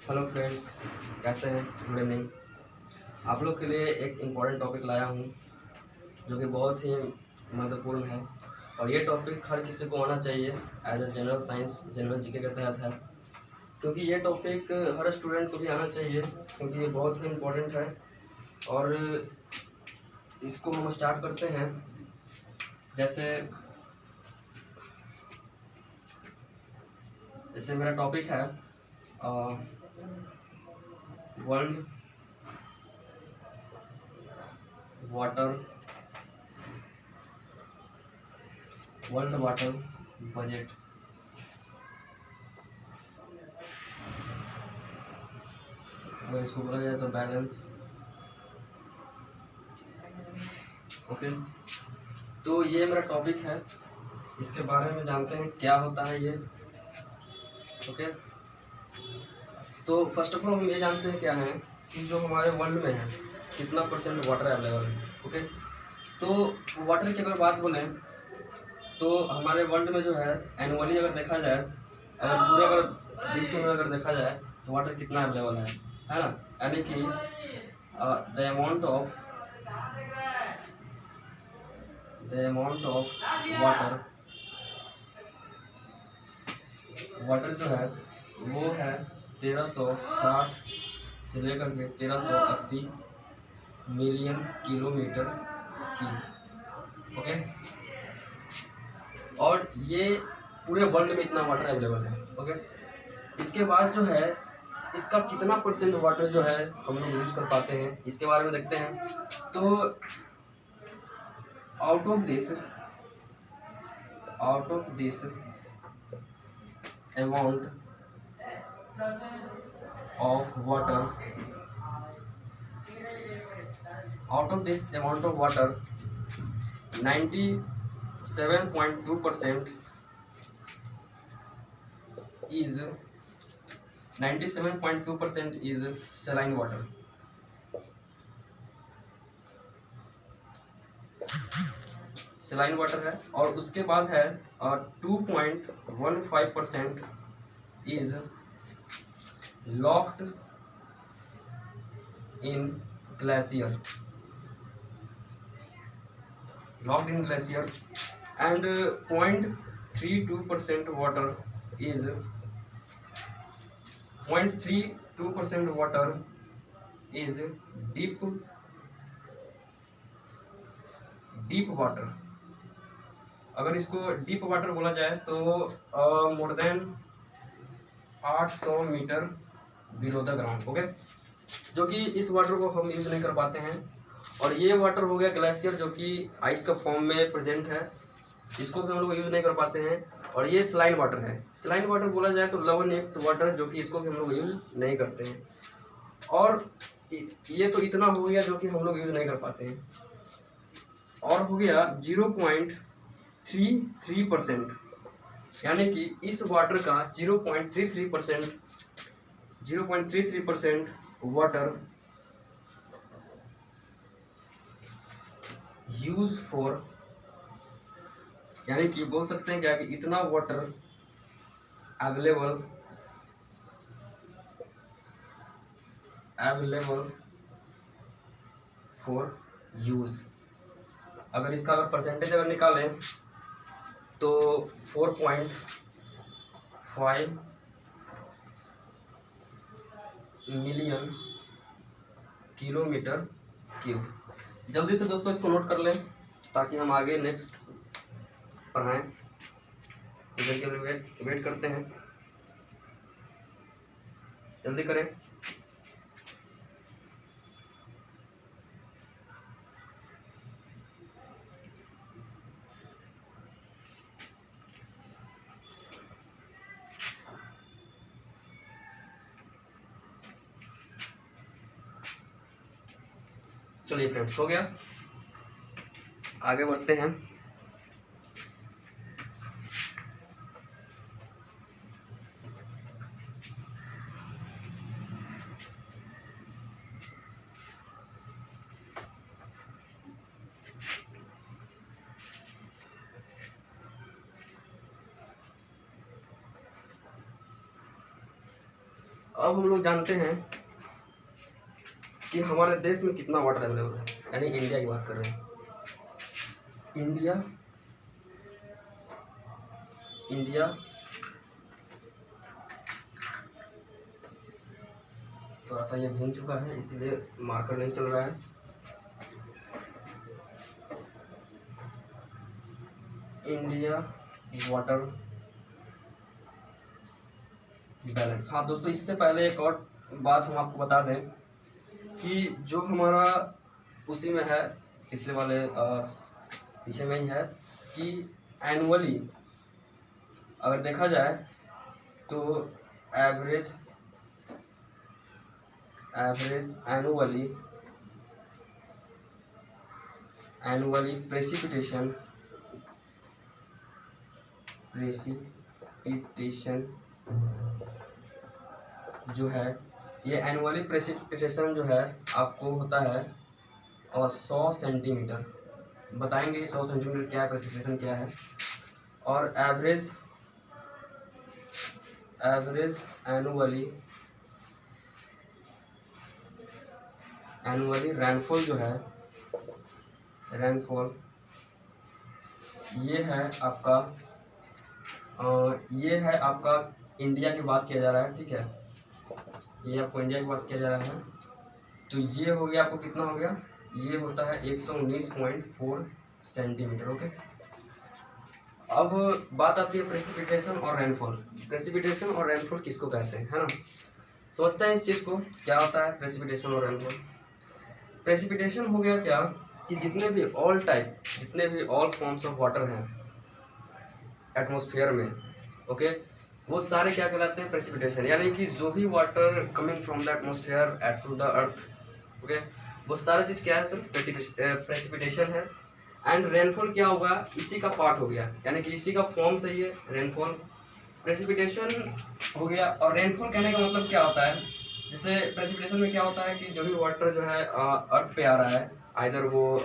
Hello friends, कैसे हैं? Good evening. आप लोग के लिए एक इम्पॉर्टेंट टॉपिक लाया हूँ जो कि बहुत ही महत्वपूर्ण है और ये टॉपिक हर किसी को आना चाहिए as a general science general GK के तहत है, क्योंकि ये टॉपिक हर स्टूडेंट को भी आना चाहिए क्योंकि ये बहुत ही इम्पोर्टेंट है। और इसको हम स्टार्ट करते हैं। जैसे जैसे मेरा टॉपिक है वर्ल्ड वाटर बजट। अगर इसको बोला जाए तो बैलेंस। ओके, तो ये मेरा टॉपिक है, इसके बारे में जानते हैं क्या होता है ये। ओके, तो फर्स्ट ऑफ ऑल हम ये जानते हैं क्या है कि जो हमारे वर्ल्ड में है कितना परसेंट वाटर अवेलेबल है। ओके, तो वाटर की अगर बात बोलें तो हमारे वर्ल्ड में जो है एनुअली अगर देखा जाए, अगर विश्व में अगर देखा जाए तो वाटर कितना अवेलेबल है ना। यानी कि द अमाउंट ऑफ वाटर जो है वो है 1360 से लेकर के 1380 मिलियन किलोमीटर की। ओके, और ये पूरे वर्ल्ड में इतना वाटर अवेलेबल है। ओके, इसके बाद जो है इसका कितना परसेंट वाटर जो है हम लोग यूज कर पाते हैं इसके बारे में देखते हैं। तो out of this amount of water 97.2% is 97.2% is saline water। Saline water है, और उसके बाद है 2.15% is locked in glacier and 0.32% water is 0.32% water is deep water. अगर इसको डीप वाटर बोला जाए तो more than 800 metre below the ground. Okay, जो कि इस वाटर को हम यूज नहीं कर पाते हैं। और ये वाटर हो गया ग्लेशियर जो कि आइस का फॉर्म में प्रेजेंट है, इसको भी हम लोग यूज नहीं कर पाते हैं। और ये स्लाइन वाटर है। स्लाइन वाटर बोला जाए तो लवणयुक्त वाटर जो कि इसको भी हम लोग यूज नहीं करते हैं। और ये तो इतना हो गया जो कि हम लोग यूज नहीं कर पाते हैं। और हो गया 0.33%, यानी कि इस वाटर का 0.33% वाटर यूज फॉर, यानी कि बोल सकते हैं क्या कि इतना वाटर अवेलेबल फॉर यूज। अगर इसका अगर परसेंटेज अगर निकालें तो 4.5 मिलियन किलोमीटर क्यूब। जल्दी से दोस्तों इसको नोट कर लें ताकि हम आगे नेक्स्ट पढ़ाएं। इधर के लिए वेट करते हैं, जल्दी करें। चलिए फ्रेंड्स, हो गया, आगे बढ़ते हैं। अब हम लोग जानते हैं कि हमारे देश में कितना वाटर अवेलेबल है, यानी इंडिया की बात कर रहे हैं। इंडिया थोड़ा सा ये भीग चुका है इसीलिए मार्कर नहीं चल रहा है। India water balance. हाँ दोस्तों, इससे पहले एक और बात हम आपको बता दें कि जो हमारा उसी में है, पिछले वाले पीछे में ही है कि एनुअली अगर देखा जाए तो एवरेज एनुअली प्रेसिपिटेशन जो है, ये एनुअली प्रेसिपिटेशन जो है आपको होता है और 100 सेंटीमीटर। बताएंगे 100 सेंटीमीटर क्या है, प्रेसिपिटेशन क्या है। और एवरेज एनुअली रेनफॉल जो है, रेनफॉल ये है आपका इंडिया की बात किया जा रहा है, ठीक है, ये आपको इंडिया की बात किया जा रहा है। तो ये हो गया आपको कितना हो गया, ये होता है 119.4 सेंटीमीटर। ओके, अब बात आती है प्रेसिपिटेशन और रेनफॉल। प्रेसिपिटेशन और रेनफॉल किसको कहते हैं, है ना। सोचते हैं इस चीज़ को, क्या होता है प्रेसिपिटेशन और रेनफॉल। प्रेसिपिटेशन हो गया क्या कि जितने भी ऑल फॉर्म्स ऑफ वाटर हैं एटमॉस्फेयर में, ओके, वो सारे क्या कहलाते हैं, प्रेसिपिटेशन। यानी कि जो भी water coming from the atmosphere at to the earth, okay, वो सारा चीज़ क्या है सर, प्रेसिपिटेशन है। एंड रेनफॉल क्या होगा, इसी का पार्ट हो गया, यानी कि इसी का फॉर्म सही है रेनफॉल। प्रेसिपिटेशन हो गया, और रेनफॉल कहने का मतलब क्या होता है, जैसे प्रेसिपिटेशन में क्या होता है कि जो भी वाटर जो है अर्थ पे आ रहा है, आइदर वो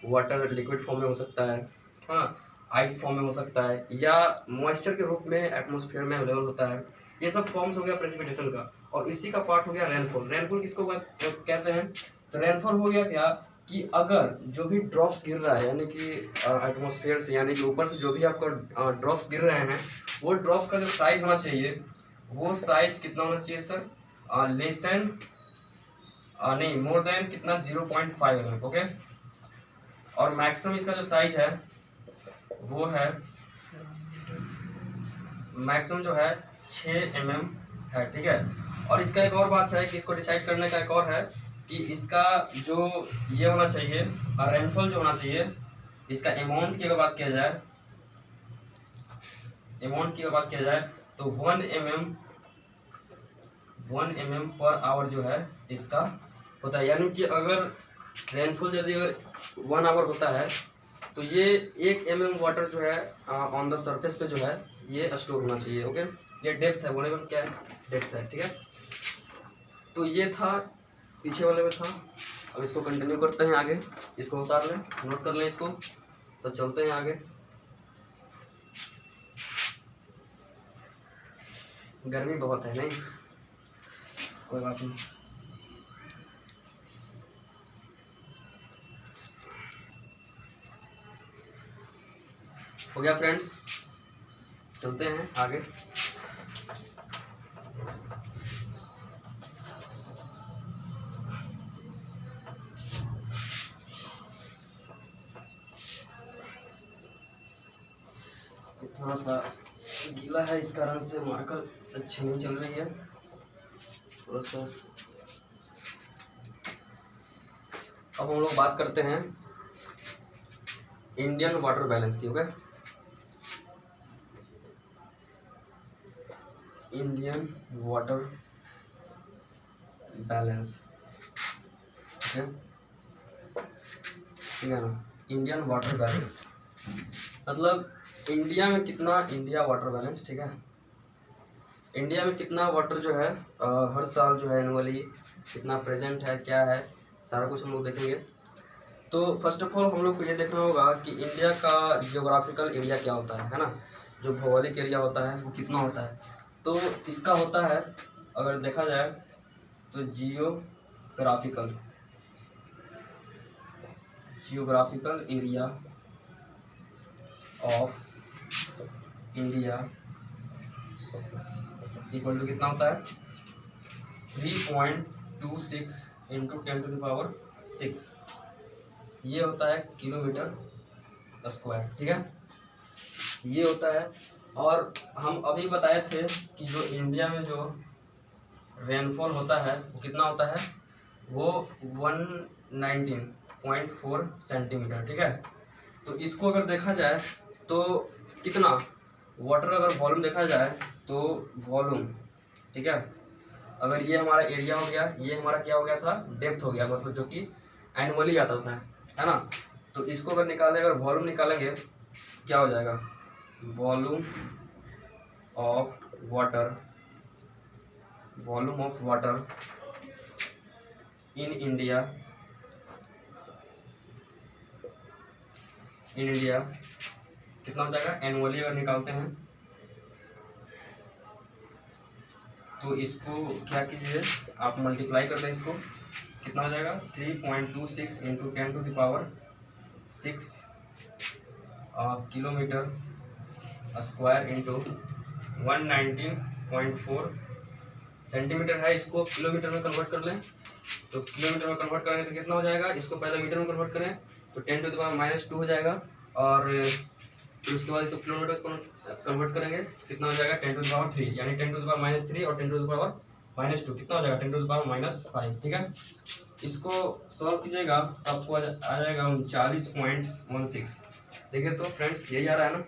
वाटर लिक्विड फॉर्म में हो सकता है, हाँ, आइस फॉर्म में हो सकता है, या मॉइस्चर के रूप में एटमॉस्फेयर में अवेलेबल होता है। ये सब फॉर्म्स हो गया प्रेसिपिटेशन का, और इसी का पार्ट हो गया रेनफॉल। रेनफॉल किसको कहते हैं, तो रेनफॉल हो गया क्या कि अगर जो भी ड्रॉप्स गिर रहा है, यानी कि एटमॉस्फेयर से, यानी कि ऊपर से जो भी आपका ड्रॉप्स गिर रहे हैं, वो ड्रॉप्स का जो साइज होना चाहिए, वो साइज कितना होना चाहिए सर, लेस देन नहीं, मोर देन कितना, 0.5 mm। ओके, और मैक्सिमम इसका जो साइज है वो है, मैक्सिमम जो है 6 mm है, ठीक है। और इसका एक और बात है कि इसको डिसाइड करने का एक और है कि इसका जो ये होना चाहिए, रेनफॉल जो होना चाहिए, इसका अमाउंट की अगर बात किया जाए, तो 1 mm पर आवर जो है इसका होता है। यानी कि अगर रेनफॉल यदि अगर 1 आवर होता है तो ये 1 mm वाटर जो है ऑन द सरफेस पे जो है ये स्टोर होना चाहिए। ओके, ये डेप्थ है, बोले क्या है, डेप्थ है, ठीक है। तो ये था, पीछे वाले में था। अब इसको कंटिन्यू करते हैं आगे, इसको उतार लें, नोट कर लें इसको, तो चलते हैं आगे। गर्मी बहुत है, नहीं कोई बात नहीं। हो गया फ्रेंड्स, चलते हैं आगे। थोड़ा सा गीला है, इस कारण से मार्कर अच्छी नहीं चल रही है, थोड़ा सा। अब हम लोग बात करते हैं इंडियन वाटर बैलेंस की। ओके, इंडियन वाटर बैलेंस, ठीक है ना। इंडियन वाटर बैलेंस मतलब इंडिया में कितना, इंडिया वाटर बैलेंस, ठीक है, इंडिया में कितना वाटर जो है हर साल जो है एनुअली कितना प्रेजेंट है, क्या है, सारा कुछ हम लोग देखेंगे। तो फर्स्ट ऑफ ऑल हम लोग को ये देखना होगा कि इंडिया का जियोग्राफिकल एरिया क्या होता है ना, जो भौगोलिक एरिया होता है वो कितना होता है। तो इसका होता है अगर देखा जाए तो geographical area of India equal to कितना होता है 3.26 इंटू 10⁻6, ये होता है किलोमीटर स्क्वायर। ठीक है, ये होता है। और हम अभी बताए थे कि जो इंडिया में जो रेनफॉल होता है वो कितना होता है, वो 119.4 सेंटीमीटर। ठीक है, तो इसको अगर देखा जाए तो कितना वाटर, अगर वॉल्यूम देखा जाए तो वॉल्यूम, ठीक है, अगर ये हमारा एरिया हो गया, ये हमारा क्या हो गया था, डेप्थ हो गया, मतलब जो कि एनुअली आता था, है ना। तो इसको अगर निकालें, अगर वॉल्यूम निकालेंगे क्या हो जाएगा, volume of water in India कितना हो जाएगा, एनुअली अगर निकालते हैं तो इसको क्या कीजिए आप, मल्टीप्लाई कर दें इसको, कितना हो जाएगा 3.26 into 10⁻6 kilometre square into 119.4 centimetre है। इसको किलोमीटर में कन्वर्ट कर लें, तो किलोमीटर में कन्वर्ट करेंगे तो कितना हो जाएगा, इसको पहले मीटर में कन्वर्ट करें तो 10⁻⁻2 हो जाएगा, और फिर उसके बाद इसको किलोमीटर कन्वर्ट करेंगे कितना हो जाएगा 10⁻3, यानी 10⁻³ और 10⁻2 कितना हो जाएगा 10⁻5। ठीक है, इसको सॉल्व कीजिएगा तो आपको आ जाएगा 39.16। देखिए तो फ्रेंड्स यही आ रहा है ना,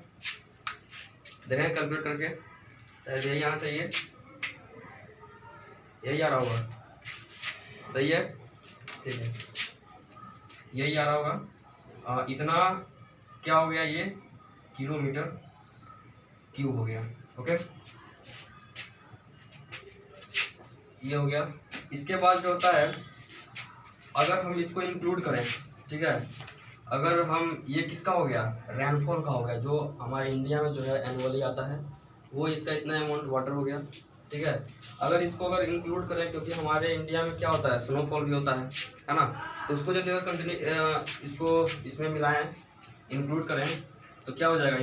देखें कैलकुलेट करके, शायद यही आना चाहिए, यही आ रहा होगा, सही है, ठीक है, यही आ रहा होगा। इतना क्या हो गया, ये किलोमीटर क्यूब हो गया। ओके, ये हो गया। इसके बाद जो होता है, अगर हम इसको इंक्लूड करें, ठीक है, अगर हम, ये किसका हो गया, रेनफॉल का हो गया, जो हमारे इंडिया में जो है एनुअली आता है, वो इसका इतना अमाउंट वाटर हो गया। ठीक है, अगर इसको अगर इंक्लूड करें, क्योंकि हमारे इंडिया में क्या होता है, स्नोफॉल भी होता है ना, तो उसको जब अगर कंटिन्यू इसको इसमें मिलाएं, इंक्लूड करें तो क्या हो जाएगा,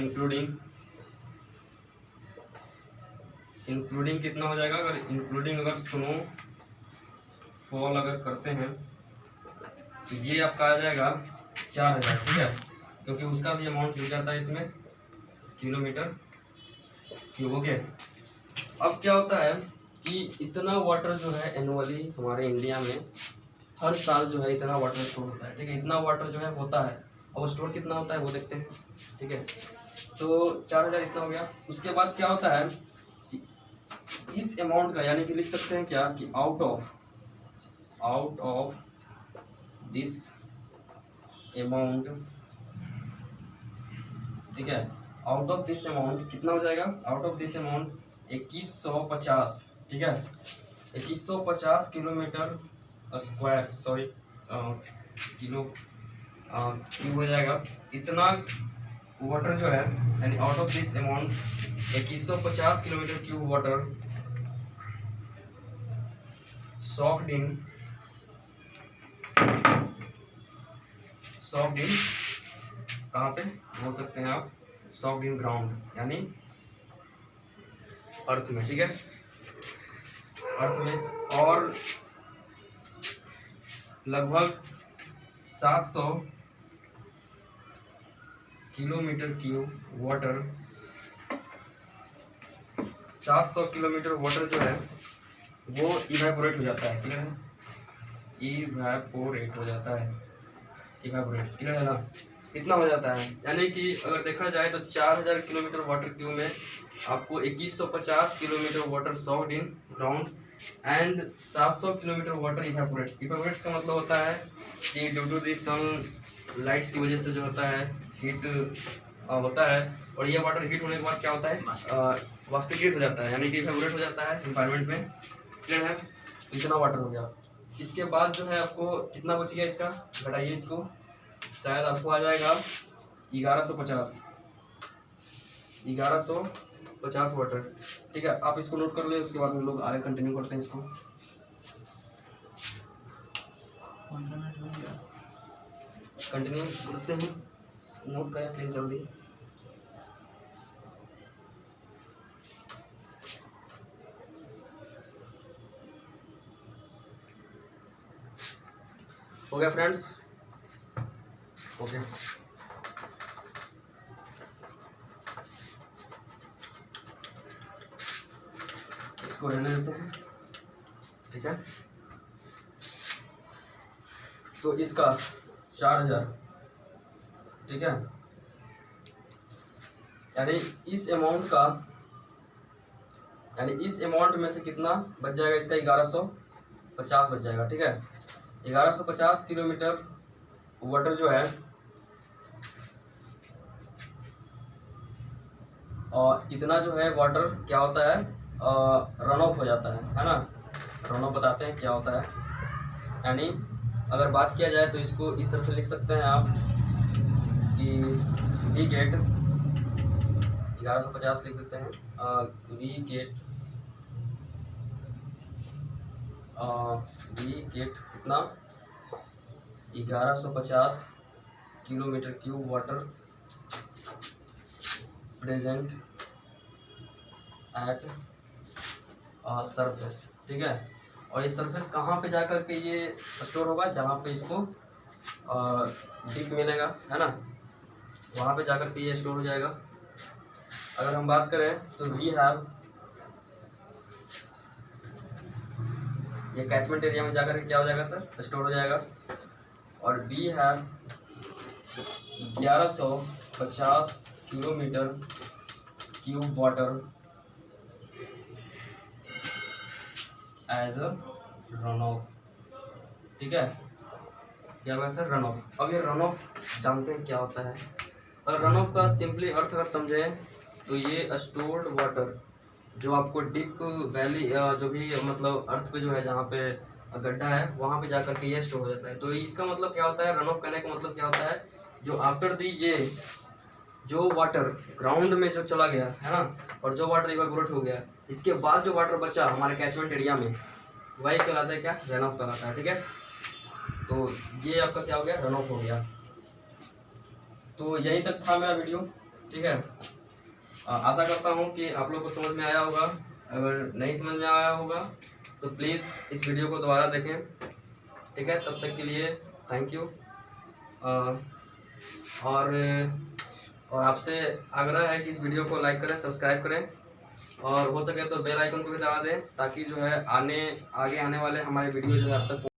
इंक्लूडिंग कितना हो जाएगा, अगर इंक्लूडिंग अगर स्नोफॉल अगर करते हैं तो ये आपका आ जाएगा 4000। ठीक है, क्योंकि उसका भी अमाउंट मिल जाता है इसमें किलोमीटर क्यूब। ओके, अब क्या होता है कि इतना वाटर जो है एनुअली हमारे इंडिया में हर साल जो है इतना वाटर स्टोर होता है। ठीक है, इतना वाटर जो है होता है, और स्टोर कितना होता है वो देखते हैं। ठीक है, तो 4000 इतना हो गया। उसके बाद क्या होता है कि इस अमाउंट का, यानी कि लिख सकते हैं क्या कि आउट ऑफ दिस अमाउंट, ठीक है, आउट ऑफ दिस अमाउंट कितना हो जाएगा, आउट ऑफ दिस अमाउंट 2150। ठीक है, 2150 kilometre square, sorry kilo cube हो जाएगा। इतना वाटर जो है, यानी out of this amount 2150 kilometre cube water soaked in कहाँ पे बोल सकते हैं आप, सॉक्ड इन ग्राउंड, यानी अर्थ में। ठीक है, अर्थ में, और लगभग 700 kilometre cube water, 700 kilometre water जो है वो इवेपोरेट हो जाता है। क्लियर है, इवेपोरेट हो जाता है, इवेपोरेट, क्लियर है ना, इतना हो जाता है। यानी कि अगर देखा जाए तो 4000 किलोमीटर वाटर क्यूब में आपको 2150 kilometre water soaked in ground and 700 kilometre water evaporates. Evaporates का मतलब होता है कि due to the sun lights की वजह से जो होता है हीट होता है, और ये वाटर हीट होने के बाद क्या होता है, वाष्पीकृत हो जाता है, यानी कि इवेपोरेट हो जाता है एनवायरनमेंट में। क्लियर है, इतना वाटर हो गया। इसके बाद जो है आपको कितना बच गया, इसका घटाइए इसको, शायद आपको आ जाएगा 1150 50 वाटर। ठीक है, आप इसको नोट कर ले, उसके बाद हम लोग आगे कंटिन्यू करते हैं इसको। कंटिन्यू करते हैं, नोट करें प्लीज जल्दी। हो गया फ्रेंड्स? ओके, इसको रहने देते हैं। ठीक है, तो इसका 4000, ठीक है, यानी इस अमाउंट में से कितना बच जाएगा, इसका 1150 बच जाएगा। ठीक है, 1150 किलोमीटर वाटर जो है, और इतना जो है वाटर क्या होता है, रन ऑफ हो जाता है ना। रन ऑफ बताते हैं क्या होता है, यानी अगर बात किया जाए तो इसको इस तरह से लिख सकते हैं आप कि वी गेट 1150 लिख देते हैं, वी गेट कितना, 1150 kilometre cube water present at surface. ठीक है, और ये सरफेस कहाँ पे जाकर के ये स्टोर होगा, जहाँ पे इसको डिप मिलेगा, है ना, वहाँ पे जाकर के ये स्टोर हो जाएगा। अगर हम बात करें तो वी हैव, ये कैचमेंट एरिया में जाकर के क्या हो जाएगा सर, स्टोर हो जाएगा। और we have 1150 kilometre cube water as a run off. ठीक है, क्या होगा सर, रन ऑफ। अब ये रन ऑफ जानते हैं क्या होता है। और रन ऑफ का सिंपली अर्थ अगर समझें तो ये स्टोर्ड वाटर जो आपको डीप वैली, जो भी मतलब अर्थ पे जो है, जहाँ पे गड्ढा है, वहाँ पे जाकर के ये स्टोर हो जाता है। तो इसका मतलब क्या होता है, रन ऑफ करने का मतलब क्या होता है, जो आफ्टर दी ये जो वाटर ग्राउंड में जो चला गया है ना, और जो वाटर इवेपोरेट हो गया, इसके बाद जो वाटर बचा हमारे कैचमेंट एरिया में, वही कहलाता है क्या, रन ऑफ कहलाता है। ठीक है, तो ये आपका क्या हो गया, रन ऑफ हो गया। तो यहीं तक था मेरा वीडियो। ठीक है, आशा करता हूँ कि आप लोग को समझ में आया होगा। अगर नहीं समझ में आया होगा तो प्लीज़ इस वीडियो को दोबारा देखें। ठीक है, तब तक के लिए थैंक यू। और आपसे आग्रह है कि इस वीडियो को लाइक करें, सब्सक्राइब करें, और हो सके तो बेल आइकन को भी दबा दें, ताकि जो है आगे आने वाले हमारे वीडियो जो है आप तक